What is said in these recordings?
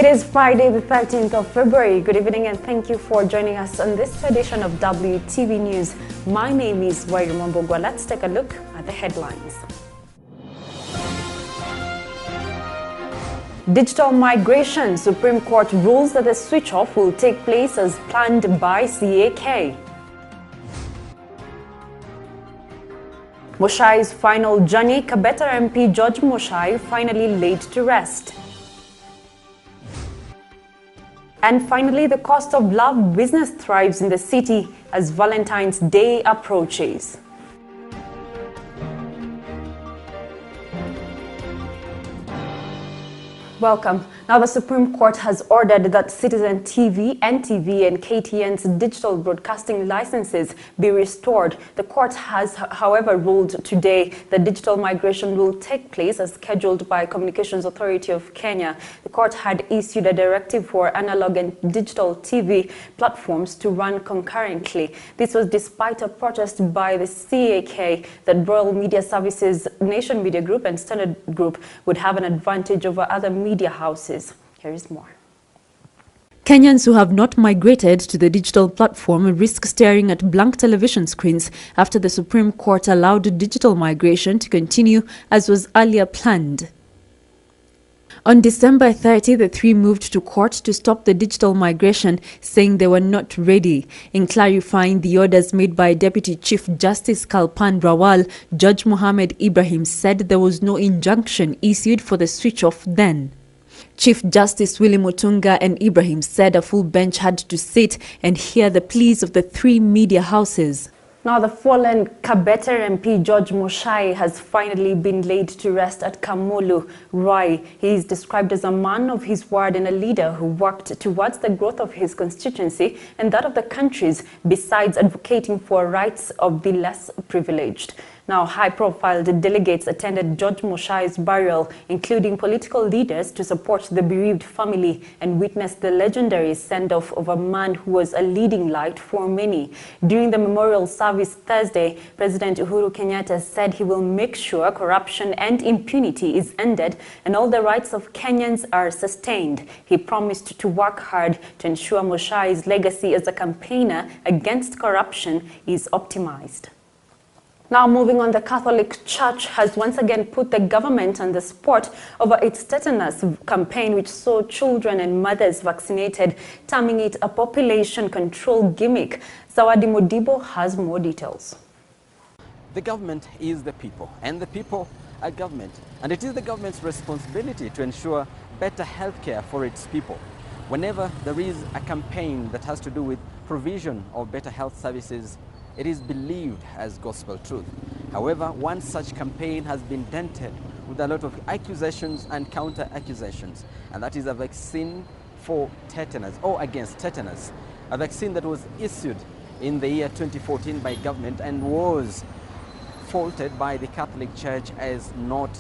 is Friday, the 13th of February. Good evening and thank you for joining us on this edition of WTV News. My name is Wairuma Mbogwa. Let's take a look at the headlines. Digital migration. Supreme Court rules that the switch-off will take place as planned by CAK. Muchai's final journey. Kabeta MP George Muchai finally laid to rest. And finally, the cost of love business thrives in the city as Valentines Day approaches. Welcome. Now, the Supreme Court has ordered that Citizen TV, NTV, and KTN's digital broadcasting licenses be restored. The court has, however, ruled today that digital migration will take place as scheduled by Communications Authority of Kenya. The court had issued a directive for analog and digital TV platforms to run concurrently. This was despite a protest by the CAK that Royal Media Services, Nation Media Group, and Standard Group would have an advantage over other media houses. Here is more. Kenyans who have not migrated to the digital platform risk staring at blank television screens after the Supreme Court allowed digital migration to continue as was earlier planned. On December 30, the three moved to court to stop the digital migration, saying they were not ready. In clarifying the orders made by Deputy Chief Justice Kalpan Rawal, Judge Mohammed Ibrahim said there was no injunction issued for the switch-off then. Chief Justice Willie Mutunga and Ibrahim said a full bench had to sit and hear the pleas of the three media houses. Now, the fallen Kabeta MP George Muchai has finally been laid to rest at Kamulu, Rai. He is described as a man of his word and a leader who worked towards the growth of his constituency and that of the country's, besides advocating for rights of the less privileged. Now, high-profile delegates attended George Muchai's burial, including political leaders, to support the bereaved family and witness the legendary send-off of a man who was a leading light for many. During the memorial service Thursday, President Uhuru Kenyatta said he will make sure corruption and impunity is ended and all the rights of Kenyans are sustained. He promised to work hard to ensure Muchai's legacy as a campaigner against corruption is optimized. Now, moving on, the Catholic Church has once again put the government on the spot over its tetanus campaign, which saw children and mothers vaccinated, terming it a population control gimmick. Zawadi Modibo has more details. The government is the people, and the people are government. And it is the government's responsibility to ensure better health care for its people. Whenever there is a campaign that has to do with provision of better health services, it is believed as gospel truth. However, one such campaign has been dented with a lot of accusations and counter-accusations, and that is a vaccine for tetanus, or against tetanus, a vaccine that was issued in the year 2014 by government and was faulted by the Catholic Church as not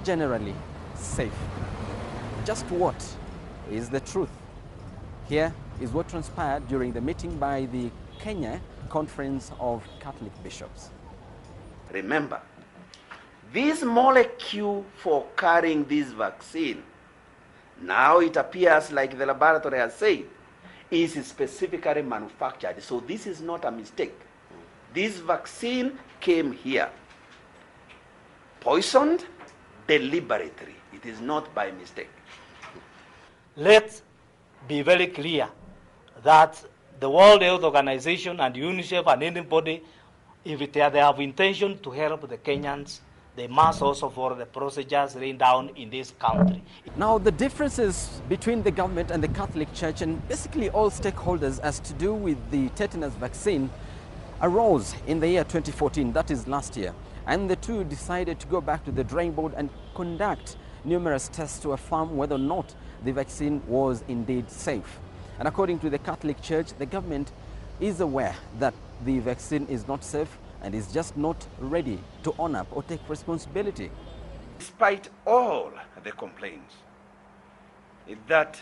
generally safe. Just what is the truth? Here is what transpired during the meeting by the Kenya Conference of Catholic Bishops. Remember, this molecule for carrying this vaccine, now it appears like the laboratory has said, is specifically manufactured. So this is not a mistake. This vaccine came here, poisoned deliberately. It is not by mistake. Let's be very clear that the World Health Organization and UNICEF and anybody, if they have intention to help the Kenyans, they must also follow the procedures laid down in this country. Now, the differences between the government and the Catholic Church and basically all stakeholders as to do with the tetanus vaccine arose in the year 2014, that is last year. And the two decided to go back to the drawing board and conduct numerous tests to affirm whether or not the vaccine was indeed safe. And according to the Catholic Church, the government is aware that the vaccine is not safe and is just not ready to own up or take responsibility. Despite all the complaints, that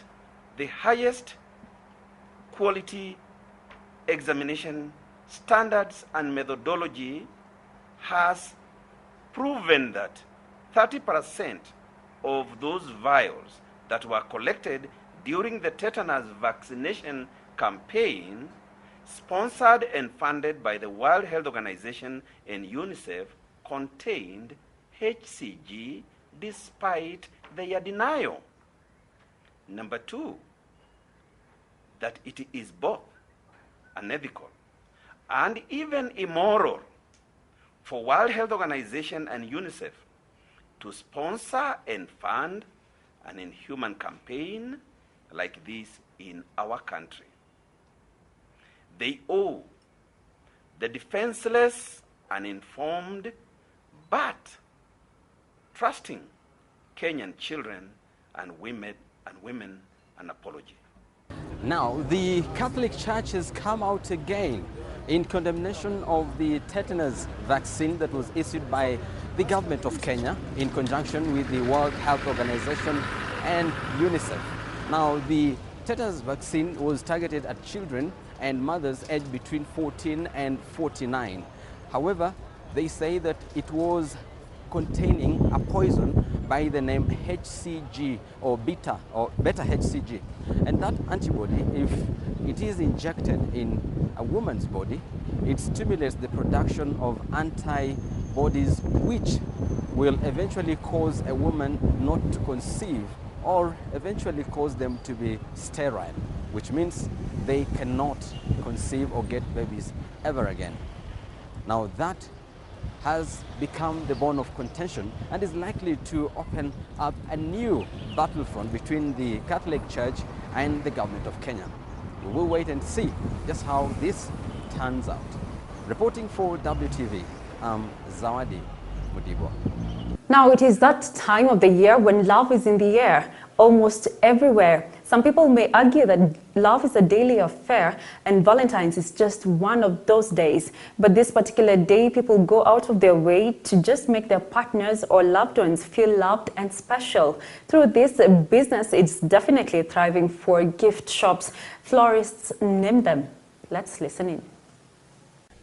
the highest quality examination standards and methodology has proven that 30% of those vials that were collected during the tetanus vaccination campaign sponsored and funded by the World Health Organization and UNICEF contained HCG despite their denial. Number two, that it is both unethical and even immoral for World Health Organization and UNICEF to sponsor and fund an inhuman campaign like this in our country. They owe the defenseless, uninformed, but trusting Kenyan children and women an apology. Now, the Catholic Church has come out again in condemnation of the tetanus vaccine that was issued by the government of Kenya in conjunction with the World Health Organization and UNICEF. Now, the tetanus vaccine was targeted at children and mothers aged between 14 and 49. However, they say that it was containing a poison by the name HCG or beta HCG. And that antibody, if it is injected in a woman's body, it stimulates the production of antibodies which will eventually cause a woman not to conceive or eventually cause them to be sterile, which means they cannot conceive or get babies ever again. Now that has become the bone of contention and is likely to open up a new battlefront between the Catholic Church and the government of Kenya. We will wait and see just how this turns out. Reporting for WTV, I'm Zawadi Mudibo. Now it is that time of the year when love is in the air, almost everywhere. Some people may argue that love is a daily affair and Valentines is just one of those days. But this particular day, people go out of their way to just make their partners or loved ones feel loved and special. Through this business, it's definitely thriving for gift shops. Florists name them. Let's listen in.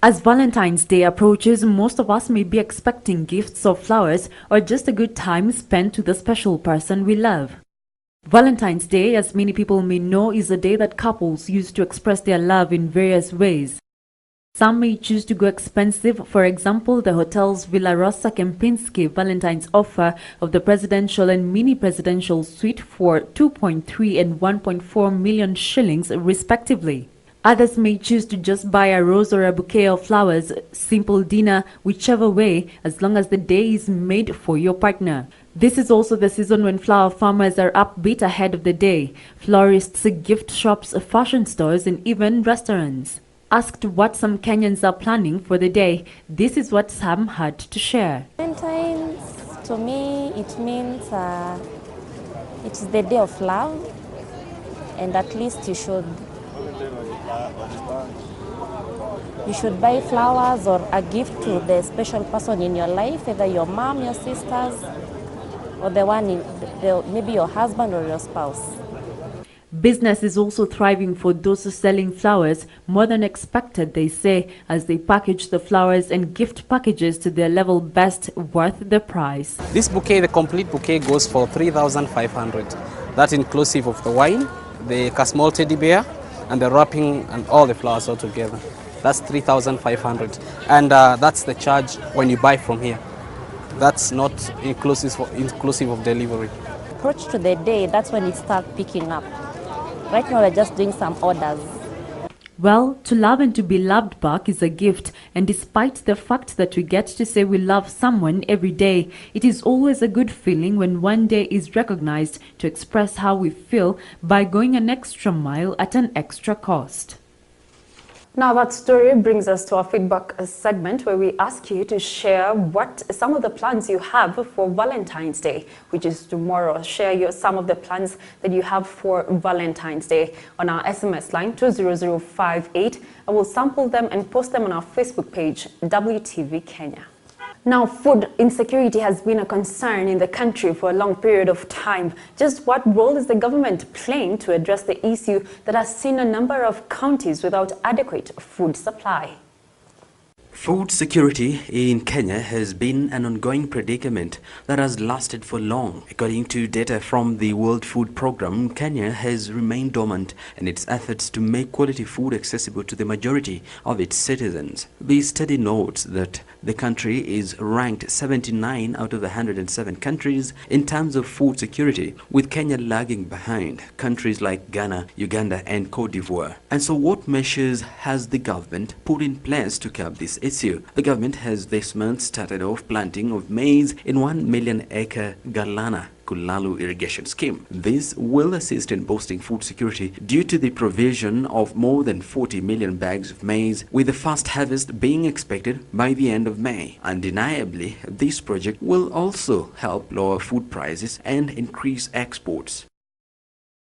As Valentine's Day approaches, most of us may be expecting gifts of flowers or just a good time spent with the special person we love. Valentine's Day, as many people may know, is a day that couples use to express their love in various ways. Some may choose to go expensive, for example, the hotel's Villa Rosa Kempinski Valentine's offer of the presidential and mini-presidential suite for 2.3 and 1.4 million shillings respectively. Others may choose to just buy a rose or a bouquet of flowers, simple dinner, whichever way, as long as the day is made for your partner. This is also the season when flower farmers are upbeat ahead of the day. Florists, gift shops, fashion stores, and even restaurants. Asked what some Kenyans are planning for the day, this is what Sam had to share. Valentine's, to me, it means it's the day of love, and at least you should buy flowers or a gift to the special person in your life, either your mom, your sisters, or the one maybe your husband or your spouse. Business is also thriving for those selling flowers, more than expected, they say, as they package the flowers and gift packages to their level best worth the price. This bouquet, the complete bouquet, goes for 3,500. That inclusive of the wine, the small teddy bear, and the wrapping and all the flowers all together. That's 3,500. And that's the charge when you buy from here. That's not inclusive of delivery. Approach to the day, that's when it starts picking up. Right now we're just doing some orders. Well, to love and to be loved back is a gift, and despite the fact that we get to say we love someone every day, it is always a good feeling when one day is recognized to express how we feel by going an extra mile at an extra cost. Now that story brings us to our feedback segment where we ask you to share what some of the plans you have for Valentine's Day, which is tomorrow. Share some of the plans that you have for Valentine's Day on our SMS line 20058, and we'll sample them and post them on our Facebook page, WTV Kenya. Now, food insecurity has been a concern in the country for a long period of time. Just what role is the government playing to address the issue that has seen a number of counties without adequate food supply? Food security in Kenya has been an ongoing predicament that has lasted for long. According to data from the World Food Programme, Kenya has remained dormant in its efforts to make quality food accessible to the majority of its citizens. The study notes that the country is ranked 79 out of 107 countries in terms of food security, with Kenya lagging behind countries like Ghana, Uganda and Cote d'Ivoire. And so what measures has the government put in place to curb this issue? The government has this month started off planting of maize in 1 million acre Galana Kulalu irrigation scheme. This will assist in boosting food security due to the provision of more than 40 million bags of maize, with the first harvest being expected by the end of May. Undeniably, this project will also help lower food prices and increase exports.